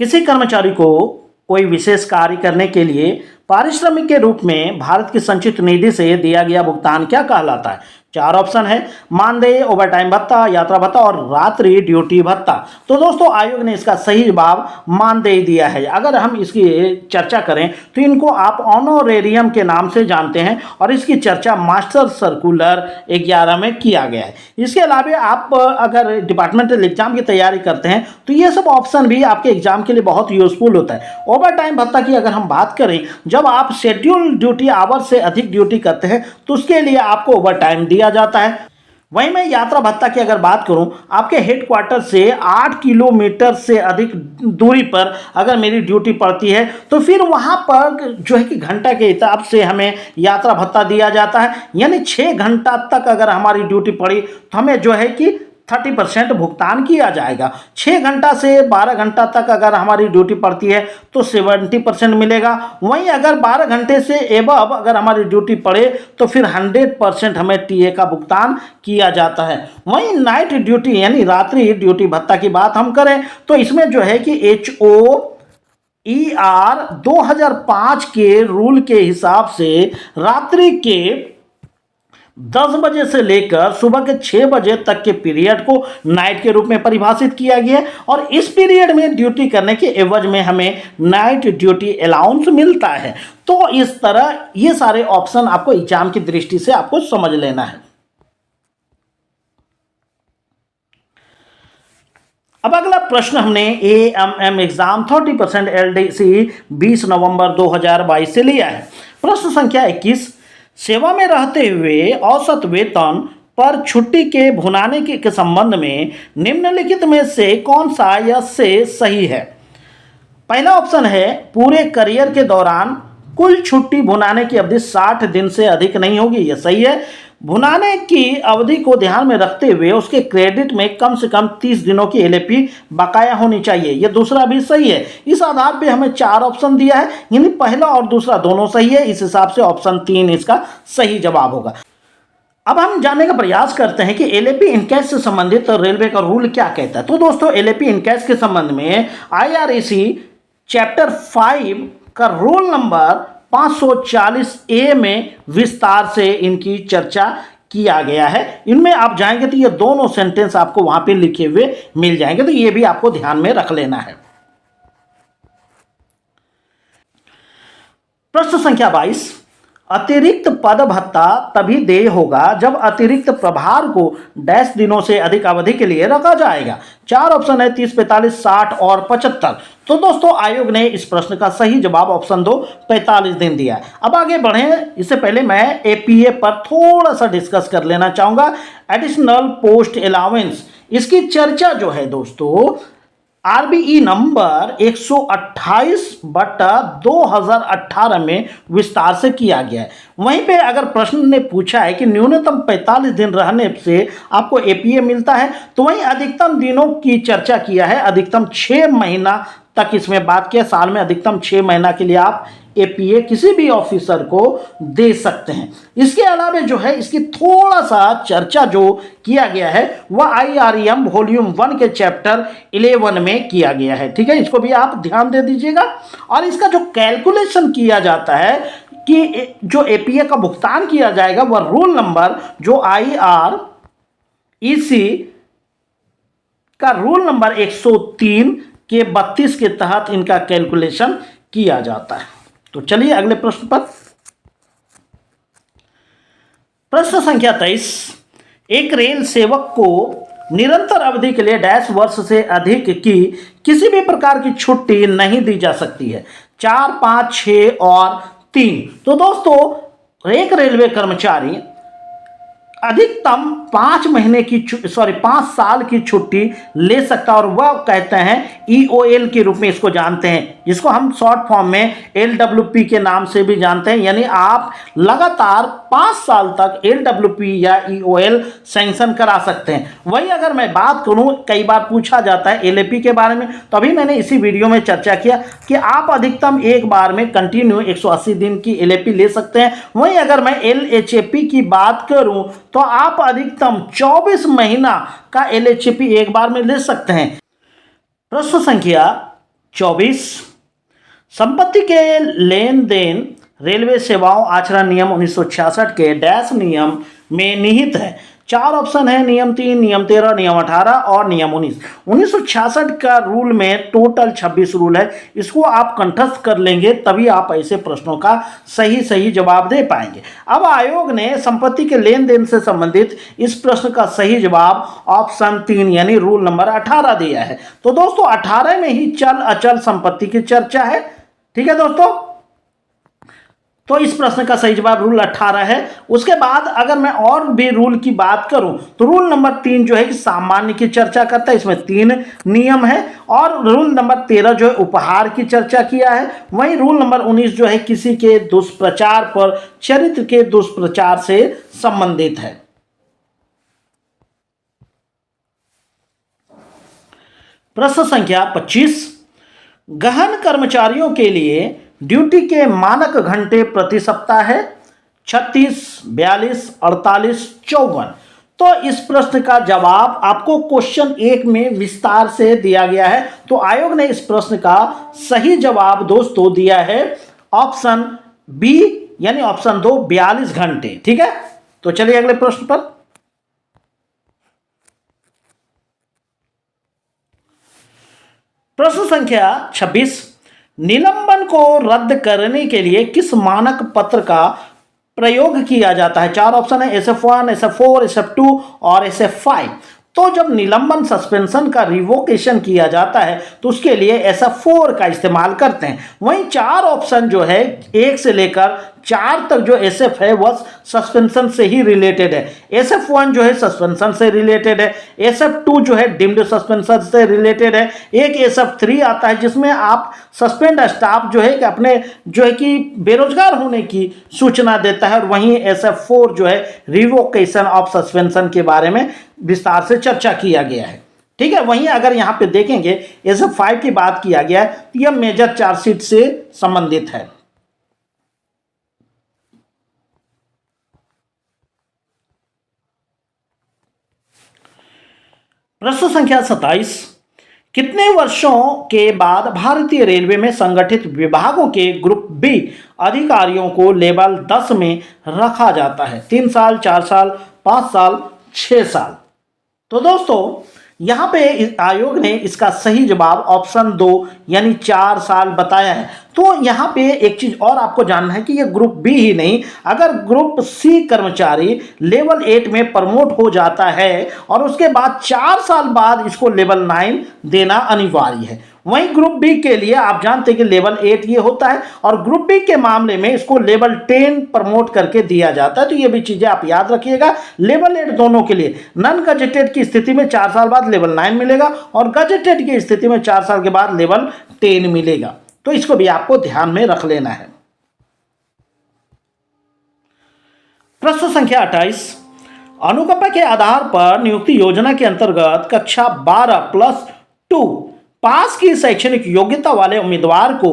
किसी कर्मचारी को कोई विशेष कार्य करने के लिए पारिश्रमिक के रूप में भारत की संचित निधि से दिया गया भुगतान क्या कहलाता है? 4 ऑप्शन है, मानदेय, ओवरटाइम भत्ता, यात्रा भत्ता और रात्रि ड्यूटी भत्ता। तो दोस्तों आयोग ने इसका सही जवाब मानदेय दिया है। अगर हम इसकी चर्चा करें तो इनको आप ऑनोरेरियम के नाम से जानते हैं और इसकी चर्चा मास्टर सर्कुलर 11 में किया गया है। इसके अलावा आप अगर डिपार्टमेंटल एग्जाम की तैयारी करते हैं तो ये सब ऑप्शन भी आपके एग्जाम के लिए बहुत यूजफुल होता है। ओवरटाइम भत्ता की अगर हम बात करें, जब आप शेड्यूल ड्यूटी आवर से अधिक ड्यूटी करते हैं तो उसके लिए आपको ओवरटाइम दिया जाता है। वहीं मैं यात्रा भत्ता की अगर बात करूं, आपके हेडक्वार्टर से 8 किलोमीटर से अधिक दूरी पर अगर मेरी ड्यूटी पड़ती है तो फिर वहां पर जो है कि घंटा के हिसाब से हमें यात्रा भत्ता दिया जाता है। यानी 6 घंटा तक अगर हमारी ड्यूटी पड़ी तो हमें जो है कि 30% भुगतान किया जाएगा। 6 घंटा से 12 घंटा तक अगर हमारी ड्यूटी पड़ती है तो 70% मिलेगा। वहीं अगर 12 घंटे से एबव अगर हमारी ड्यूटी पड़े तो फिर 100% हमें टीए का भुगतान किया जाता है। वहीं नाइट ड्यूटी यानी रात्रि ड्यूटी भत्ता की बात हम करें तो इसमें जो है कि HOER 2005 के रूल के हिसाब से रात्रि के 10 बजे से लेकर सुबह के 6 बजे तक के पीरियड को नाइट के रूप में परिभाषित किया गया है और इस पीरियड में ड्यूटी करने के एवज में हमें नाइट ड्यूटी अलाउंस मिलता है। तो इस तरह ये सारे ऑप्शन आपको एग्जाम की दृष्टि से आपको समझ लेना है। अब अगला प्रश्न हमने AMM एग्जाम 30% LDC 20 नवंबर 2022 से लिया है। प्रश्न संख्या 21, सेवा में रहते हुए औसत वेतन पर छुट्टी के भुनाने के संबंध में निम्नलिखित में से कौन सा या से सही है? पहला ऑप्शन है, पूरे करियर के दौरान कुल छुट्टी भुनाने की अवधि 60 दिन से अधिक नहीं होगी, यह सही है। भुनाने की अवधि को ध्यान में रखते हुए उसके क्रेडिट में कम से कम 30 दिनों की LAP बकाया होनी चाहिए, यह दूसरा भी सही है। इस आधार पे हमें 4 ऑप्शन दिया है, यानी पहला और दूसरा दोनों सही है। इस हिसाब से ऑप्शन 3 इसका सही जवाब होगा। अब हम जानने का प्रयास करते हैं कि LAP इनकैश से संबंधित रेलवे का रूल क्या कहता है। तो दोस्तों LAP इनकैश के संबंध में IRAC चैप्टर 5 का रूल नंबर 540A में विस्तार से इनकी चर्चा किया गया है। इनमें आप जाएंगे तो ये दोनों सेंटेंस आपको वहां पे लिखे हुए मिल जाएंगे, तो ये भी आपको ध्यान में रख लेना है। प्रश्न संख्या 22, अतिरिक्त पद भत्ता तभी देय होगा जब अतिरिक्त प्रभार को डैश दिनों से अधिक अवधि के लिए रखा जाएगा। 4 ऑप्शन है, 30, 45, 60 और 75। तो दोस्तों आयोग ने इस प्रश्न का सही जवाब ऑप्शन 2 45 दिन दिया है। अब आगे बढ़ें, इससे पहले मैं APA पर थोड़ा सा डिस्कस कर लेना चाहूंगा। एडिशनल पोस्ट अलाउंस, इसकी चर्चा जो है दोस्तों RBE नंबर 128/2018 में विस्तार से किया गया है। वहीं पे अगर प्रश्न ने पूछा है कि न्यूनतम 45 दिन रहने से आपको APA मिलता है, तो वहीं अधिकतम दिनों की चर्चा किया है। अधिकतम 6 महीना तक इसमें बात किया, साल में अधिकतम 6 महीना के लिए आप APA किसी भी ऑफिसर को दे सकते हैं। इसके अलावा जो है इसकी थोड़ा सा चर्चा जो किया गया है वह IREM वॉल्यूम 1 के चैप्टर 11 में किया गया है। ठीक है, इसको भी आप ध्यान दे दीजिएगा। और इसका जो कैलकुलेशन किया जाता है कि जो APA का भुगतान किया जाएगा वह रूल नंबर जो IREC का रूल नंबर 103 के 32 के तहत इनका कैलकुलेशन किया जाता है। तो चलिए अगले प्रश्न पर। प्रश्न संख्या 23, एक रेल सेवक को निरंतर अवधि के लिए डैश वर्ष से अधिक की किसी भी प्रकार की छुट्टी नहीं दी जा सकती है। 4, 5, 6 और 3। तो दोस्तों एक रेलवे कर्मचारी अधिकतम 5 साल की छुट्टी ले सकता है और वह कहते हैं EOL के रूप में इसको जानते हैं, जिसको हम शॉर्ट फॉर्म में LWP के नाम से भी जानते हैं। यानी आप लगातार 5 साल तक LWP या EOL सैंक्शन करा सकते हैं। वही अगर मैं बात करूं, कई बार पूछा जाता है LAP के बारे में, तो अभी मैंने इसी वीडियो में चर्चा किया कि आप अधिकतम एक बार में कंटिन्यू 180 दिन की LAP ले सकते हैं। वहीं अगर मैं LHAP की बात करूं तो आप अधिकतम 24 महीना का LHAP एक बार में ले सकते हैं। प्रश्न संख्या 24, संपत्ति के लेन देन रेलवे सेवाओं आचरण नियम 1966 के डैश नियम में निहित है। 4 ऑप्शन है, नियम 3, नियम 13, नियम 18 और नियम 19। 1966 का रूल में टोटल 26 रूल है। इसको आप कंठस्थ कर लेंगे तभी आप ऐसे प्रश्नों का सही जवाब दे पाएंगे। अब आयोग ने संपत्ति के लेन देन से संबंधित इस प्रश्न का सही जवाब ऑप्शन 3 यानी रूल नंबर 18 दिया है। तो दोस्तों 18 में ही चल अचल संपत्ति की चर्चा है। ठीक है दोस्तों, तो इस प्रश्न का सही जवाब रूल 18 है। उसके बाद अगर मैं और भी रूल की बात करूं तो रूल नंबर 3 जो है कि सामान्य की चर्चा करता है, इसमें 3 नियम है। और रूल नंबर 13 जो है उपहार की चर्चा किया है। वहीं रूल नंबर 19 जो है किसी के दुष्प्रचार पर चरित्र के दुष्प्रचार से संबंधित है। प्रश्न संख्या 25, गहन कर्मचारियों के लिए ड्यूटी के मानक घंटे प्रति सप्ताह है 36, 42, 48, 54। तो इस प्रश्न का जवाब आपको क्वेश्चन 1 में विस्तार से दिया गया है। तो आयोग ने इस प्रश्न का सही जवाब दोस्तों दिया है ऑप्शन बी यानी ऑप्शन 2 42 घंटे। ठीक है, तो चलिए अगले प्रश्न पर। प्रश्न संख्या 26, निलंबन को रद्द करने के लिए किस मानक पत्र का प्रयोग किया जाता है? 4 ऑप्शन है, SF1, SF4, SF2 और SF5। तो जब निलंबन सस्पेंशन का रिवोकेशन किया जाता है तो उसके लिए SF4 का इस्तेमाल करते हैं। वहीं 4 ऑप्शन जो है 1 से लेकर 4 तक जो SF है वह सस्पेंशन से ही रिलेटेड है। SF1 जो है सस्पेंशन से रिलेटेड है, SF2 जो है डिम्ड सस्पेंशन से रिलेटेड है, एक SF3 आता है जिसमें आप सस्पेंड स्टाफ जो है कि अपने जो है कि बेरोजगार होने की सूचना देता है। और वहीं SF4 जो है रिवोकेशन ऑफ सस्पेंशन के बारे में विस्तार से चर्चा किया गया है। ठीक है, वहीं अगर यहां पे देखेंगे SF5 की बात किया गया है तो यह मेजर चार्जशीट से संबंधित है। प्रश्न संख्या 27, कितने वर्षों के बाद भारतीय रेलवे में संगठित विभागों के ग्रुप बी अधिकारियों को लेवल 10 में रखा जाता है? 3 साल, 4 साल, 5 साल, 6 साल। तो दोस्तों यहाँ पे आयोग ने इसका सही जवाब ऑप्शन 2 यानी 4 साल बताया है। तो यहाँ पे एक चीज और आपको जानना है कि ये ग्रुप बी ही नहीं, अगर ग्रुप सी कर्मचारी लेवल 8 में प्रमोट हो जाता है और उसके बाद 4 साल बाद इसको लेवल 9 देना अनिवार्य है। वहीं ग्रुप बी के लिए आप जानते हैं कि लेवल 8 ये होता है और ग्रुप बी के मामले में इसको लेवल 10 प्रमोट करके दिया जाता है। तो ये भी चीजें आप याद रखिएगा। लेवल 8 दोनों के लिए, नॉन गजेटेड की स्थिति में 4 साल बाद लेवल 9 मिलेगा और गजेटेड की स्थिति में 4 साल के बाद लेवल 10 मिलेगा। तो इसको भी आपको ध्यान में रख लेना है। प्रश्न संख्या 28, अनुकंपा के आधार पर नियुक्ति योजना के अंतर्गत कक्षा 12+2 पास की शैक्षणिक योग्यता वाले उम्मीदवार को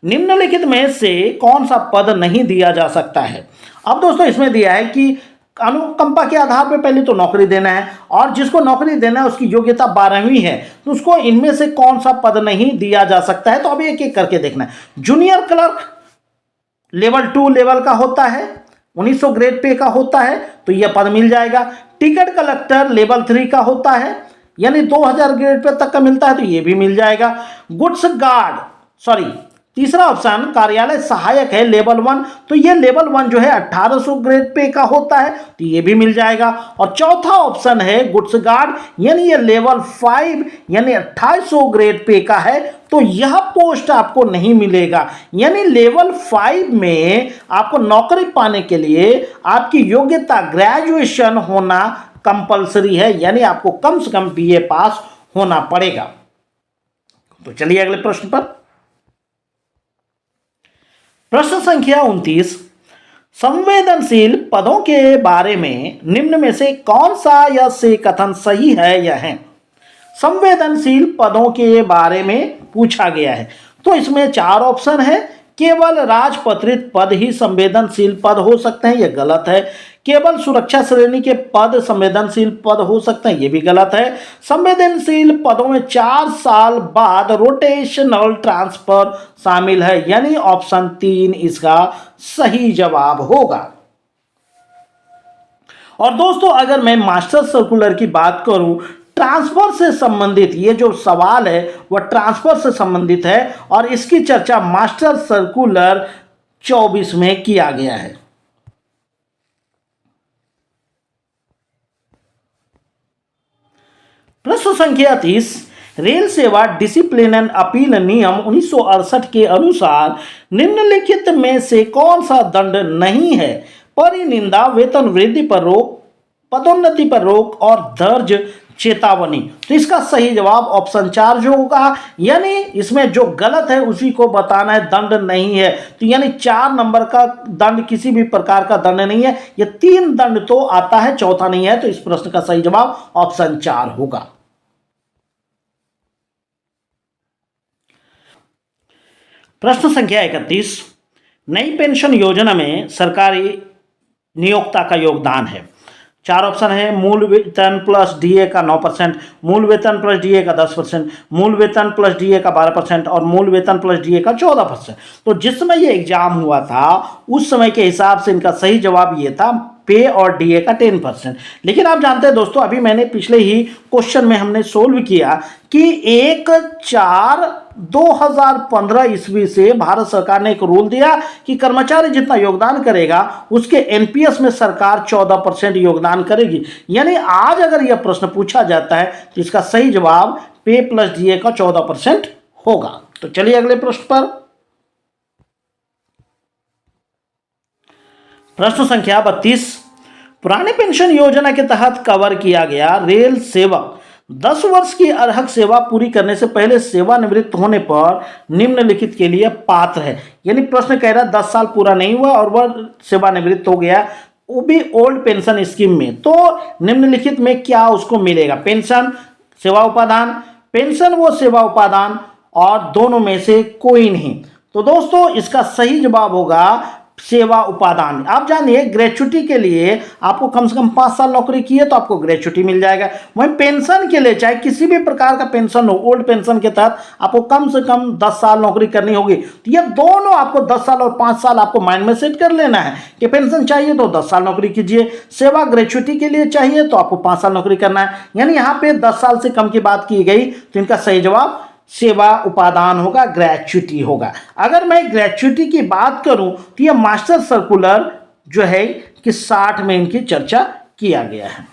निम्नलिखित में से कौन सा पद नहीं दिया जा सकता है? अब दोस्तों इसमें दिया है कि अनुकंपा के आधार पर पहले तो नौकरी देना है और जिसको नौकरी देना है उसकी योग्यता 12वीं है, तो उसको इनमें से कौन सा पद नहीं दिया जा सकता है? तो अब एक एक करके देखना है। जूनियर क्लर्क लेवल 2 लेवल का होता है, 1900 ग्रेड पे का होता है, तो यह पद मिल जाएगा। टिकट कलेक्टर लेवल 3 का होता है यानी 2000 ग्रेड पे तक का मिलता है, तो यह भी मिल जाएगा। गुड्स गार्ड तीसरा ऑप्शन कार्यालय सहायक है लेवल 1, तो ये लेवल 1 जो है 1800 ग्रेड पे का होता है, तो ये भी मिल जाएगा। और चौथा ऑप्शन है गुड्स गार्ड यानी ये लेवल 5 यानी 2800 ग्रेड पे का है, तो यह पोस्ट आपको नहीं मिलेगा। यानी लेवल 5 में आपको नौकरी पाने के लिए आपकी योग्यता ग्रेजुएशन होना कंपलसरी है, यानी आपको कम से कम BA पास होना पड़ेगा। तो चलिए अगले प्रश्न पर। प्रश्न संख्या 29, संवेदनशील पदों के बारे में निम्न में से कौन सा यह से कथन सही है या है? संवेदनशील पदों के बारे में पूछा गया है, तो इसमें 4 ऑप्शन है। केवल राजपत्रित पद ही संवेदनशील पद हो सकते हैं, यह गलत है। केवल सुरक्षा श्रेणी के पद संवेदनशील पद हो सकते हैं, ये भी गलत है। संवेदनशील पदों में 4 साल बाद रोटेशनल ट्रांसफर शामिल है, यानी ऑप्शन 3 इसका सही जवाब होगा। और दोस्तों अगर मैं मास्टर सर्कुलर की बात करूं, ट्रांसफर से संबंधित ये जो सवाल है वह ट्रांसफर से संबंधित है और इसकी चर्चा मास्टर सर्कुलर 24 में किया गया है। प्रश्न संख्या 30, रेल सेवा डिसिप्लिन एंड अपील नियम 1968 के अनुसार निम्नलिखित में से कौन सा दंड नहीं है? परिनिंदा, वेतन वृद्धि पर रोक, पदोन्नति पर रोक और दर्ज चेतावनी। तो इसका सही जवाब ऑप्शन 4 जो होगा, यानी इसमें जो गलत है उसी को बताना है, दंड नहीं है। तो यानी 4 नंबर का दंड किसी भी प्रकार का दंड नहीं है, ये 3 दंड तो आता है, चौथा नहीं है। तो इस प्रश्न का सही जवाब ऑप्शन 4 होगा। प्रश्न संख्या 31, नई पेंशन योजना में सरकारी नियोक्ता का योगदान है। 4 ऑप्शन है, मूल वेतन प्लस डीए का 9%, मूल वेतन प्लस डीए का 10%, मूल वेतन प्लस डीए का 12% और मूल वेतन प्लस डीए का 14%। तो जिस समय ये एग्जाम हुआ था उस समय के हिसाब से इनका सही जवाब ये था पे और डीए का 10%। लेकिन आप जानते हैं दोस्तों, अभी मैंने पिछले ही क्वेश्चन में हमने सोल्व किया कि 1/4/2015 ईस्वी से भारत सरकार ने एक रूल दिया कि कर्मचारी जितना योगदान करेगा उसके एनपीएस में सरकार 14% योगदान करेगी। यानी आज अगर यह प्रश्न पूछा जाता है तो इसका सही जवाब पे प्लस डीए का 14% होगा। तो चलिए अगले प्रश्न पर। प्रश्न संख्या 32, पुराने पेंशन योजना के तहत कवर किया गया रेल सेवक 10 वर्ष की अर्हक सेवा पूरी करने से पहले सेवानिवृत्त होने पर निम्नलिखित के लिए पात्र है। यानी प्रश्न कह रहा है 10 साल पूरा नहीं हुआ और वह सेवानिवृत्त हो गया, वो भी ओल्ड पेंशन स्कीम में, तो निम्नलिखित में क्या उसको मिलेगा? पेंशन, सेवा उपादान, पेंशन वो सेवा उपादान और दोनों में से कोई नहीं। तो दोस्तों इसका सही जवाब होगा सेवा उपादान। आप जानिए ग्रेच्युटी के लिए आपको कम से कम 5 साल नौकरी की है तो आपको ग्रेच्युटी मिल जाएगा। वहीं पेंशन के लिए चाहे किसी भी प्रकार का पेंशन हो, ओल्ड पेंशन के तहत आपको कम से कम 10 साल नौकरी करनी होगी। तो ये दोनों आपको 10 साल और 5 साल आपको माइंड में सेट कर लेना है कि पेंशन चाहिए तो 10 साल नौकरी कीजिए, सेवा ग्रेच्युटी के लिए चाहिए तो आपको 5 साल नौकरी करना है। यानी यहाँ पे 10 साल से कम की बात की गई तो इनका सही जवाब सेवा उपादान होगा, ग्रेच्युटी होगा। अगर मैं ग्रेच्युटी की बात करूं तो यह मास्टर सर्कुलर जो है कि 60 में इनकी चर्चा किया गया है।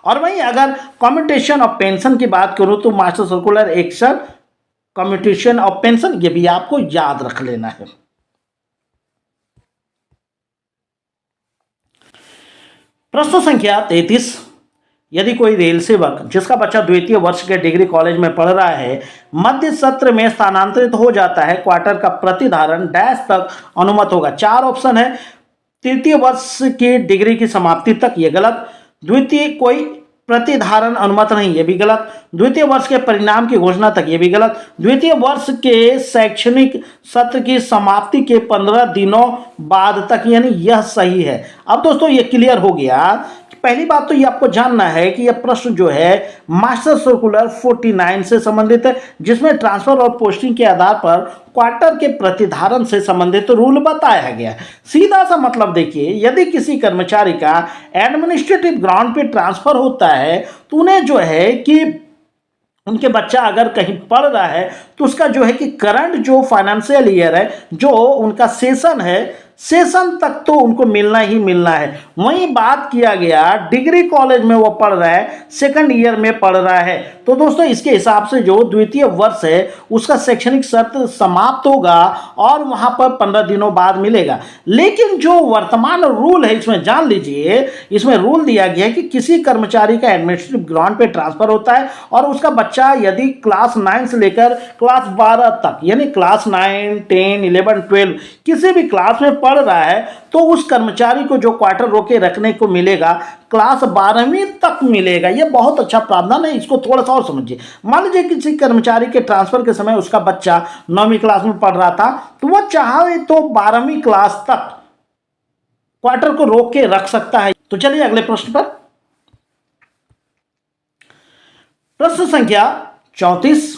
और वहीं अगर कम्यूटेशन ऑफ पेंशन की बात करूं तो master circular action commutation of pension, ये भी आपको याद रख लेना है। प्रश्न संख्या 33, यदि कोई रेल सेवक जिसका बच्चा द्वितीय वर्ष के डिग्री कॉलेज में पढ़ रहा है मध्य सत्र में स्थानांतरित हो जाता है, क्वार्टर का प्रतिधारण डैश तक अनुमत होगा। 4 ऑप्शन है, तृतीय वर्ष की डिग्री की समाप्ति तक, ये गलत। द्वितीय कोई प्रतिधारण अनुमत नहीं, ये भी गलत। द्वितीय वर्ष के परिणाम की घोषणा तक, ये भी गलत। द्वितीय वर्ष के शैक्षणिक सत्र की समाप्ति के 15 दिनों बाद तक, यानी यह सही है। अब दोस्तों ये क्लियर हो गया। पहली बात तो ये आपको जानना है कि यह प्रश्न जो है मास्टर सर्कुलर 49 से संबंधित है, जिसमें ट्रांसफर और पोस्टिंग के आधार पर क्वार्टर के प्रतिधारण से संबंधित रूल बताया गया है। सीधा सा मतलब देखिए, यदि किसी कर्मचारी का एडमिनिस्ट्रेटिव ग्राउंड पे ट्रांसफर होता है तो उन्हें जो है कि उनके बच्चा अगर कहीं पढ़ रहा है तो उसका जो है कि करंट जो फाइनेंशियल ईयर है, जो उनका सेशन है, सेशन तक तो उनको मिलना ही मिलना है। वहीं बात किया गया डिग्री कॉलेज में वो पढ़ रहा है, सेकंड ईयर में पढ़ रहा है, तो दोस्तों इसके हिसाब से जो द्वितीय वर्ष है उसका शैक्षणिक सत्र समाप्त होगा और वहां पर 15 दिनों बाद मिलेगा। लेकिन जो वर्तमान रूल है इसमें जान लीजिए, इसमें रूल दिया गया है कि किसी कर्मचारी का एडमिनिस्ट्रेटिव ग्राउंड पे ट्रांसफर होता है और उसका बच्चा यदि क्लास 9 से लेकर क्लास 12 तक, यानी क्लास 9, 10, 11, 12 किसी भी क्लास में पढ़ रहा है तो उस कर्मचारी को जो क्वार्टर रोके रखने को मिलेगा क्लास 12वीं तक मिलेगा। यह बहुत अच्छा प्रावधान है, इसको थोड़ा सा और समझिए। मान लीजिए किसी कर्मचारी के ट्रांसफर के समय उसका बच्चा 9वीं क्लास में पढ़ रहा था तो वह चाहे तो 12वीं क्लास तक क्वार्टर को रोक के रख सकता है। तो चलिए अगले प्रश्न पर। प्रश्न संख्या 34,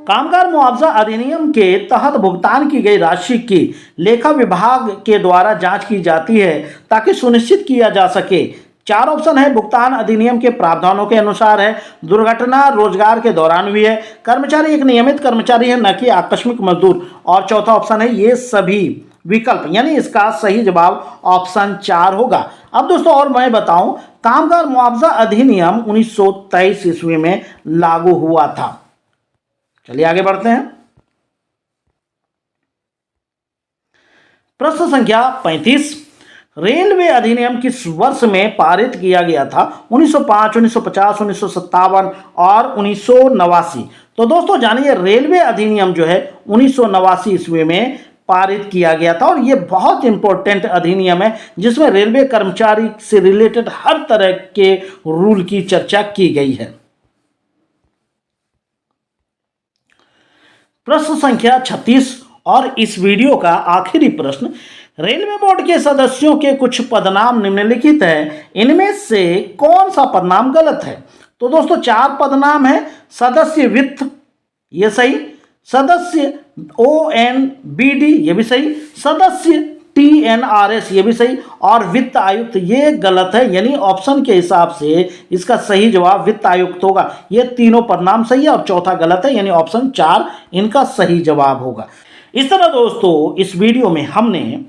कामगार मुआवजा अधिनियम के तहत भुगतान की गई राशि की लेखा विभाग के द्वारा जांच की जाती है ताकि सुनिश्चित किया जा सके। चार ऑप्शन है, भुगतान अधिनियम के प्रावधानों के अनुसार है, दुर्घटना रोजगार के दौरान हुई है, कर्मचारी एक नियमित कर्मचारी है न कि आकस्मिक मजदूर, और चौथा ऑप्शन है ये सभी विकल्प। यानी इसका सही जवाब ऑप्शन 4 होगा। अब दोस्तों और मैं बताऊं, कामगार मुआवजा अधिनियम 1923 ईस्वी में लागू हुआ था। चलिए आगे बढ़ते हैं। प्रश्न संख्या 35, रेलवे अधिनियम किस वर्ष में पारित किया गया था? 1905, 1950, 1957 और 1989। तो दोस्तों जानिए, रेलवे अधिनियम जो है 1989 ईस्वी में पारित किया गया था और यह बहुत इंपॉर्टेंट अधिनियम है जिसमें रेलवे कर्मचारी से रिलेटेड हर तरह के रूल की चर्चा की गई है। प्रश्न संख्या 36 और इस वीडियो का आखिरी प्रश्न, रेलवे बोर्ड के सदस्यों के कुछ पदनाम निम्नलिखित है, इनमें से कौन सा पदनाम गलत है? तो दोस्तों 4 पदनाम है। सदस्य वित्त, ये सही, सदस्य ONBD, ये भी सही, सदस्य TNRS, ये भी सही, और वित्त आयुक्त, ये गलत है। यानी ऑप्शन के हिसाब से इसका सही जवाब वित्त आयुक्त होगा। ये तीनों पदनाम सही है और चौथा गलत है, यानी ऑप्शन 4 इनका सही जवाब होगा। इस तरह दोस्तों इस वीडियो में हमने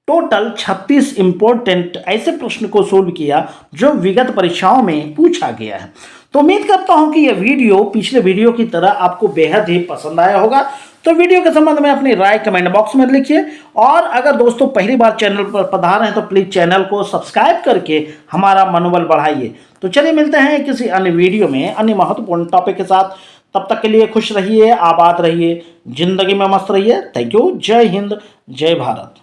टोटल 36 इंपॉर्टेंट ऐसे प्रश्न को सोल्व किया जो विगत परीक्षाओं में पूछा गया है। तो उम्मीद करता हूं कि यह वीडियो पिछले वीडियो की तरह आपको बेहद ही पसंद आया होगा। तो वीडियो के संबंध में अपनी राय कमेंट बॉक्स में लिखिए, और अगर दोस्तों पहली बार चैनल पर पधार हैं तो प्लीज चैनल को सब्सक्राइब करके हमारा मनोबल बढ़ाइए। तो चलिए मिलते हैं किसी अन्य वीडियो में अन्य महत्वपूर्ण टॉपिक के साथ। तब तक के लिए खुश रहिए, आबाद रहिए, जिंदगी में मस्त रहिए। Thank you. जय हिंद, जय भारत।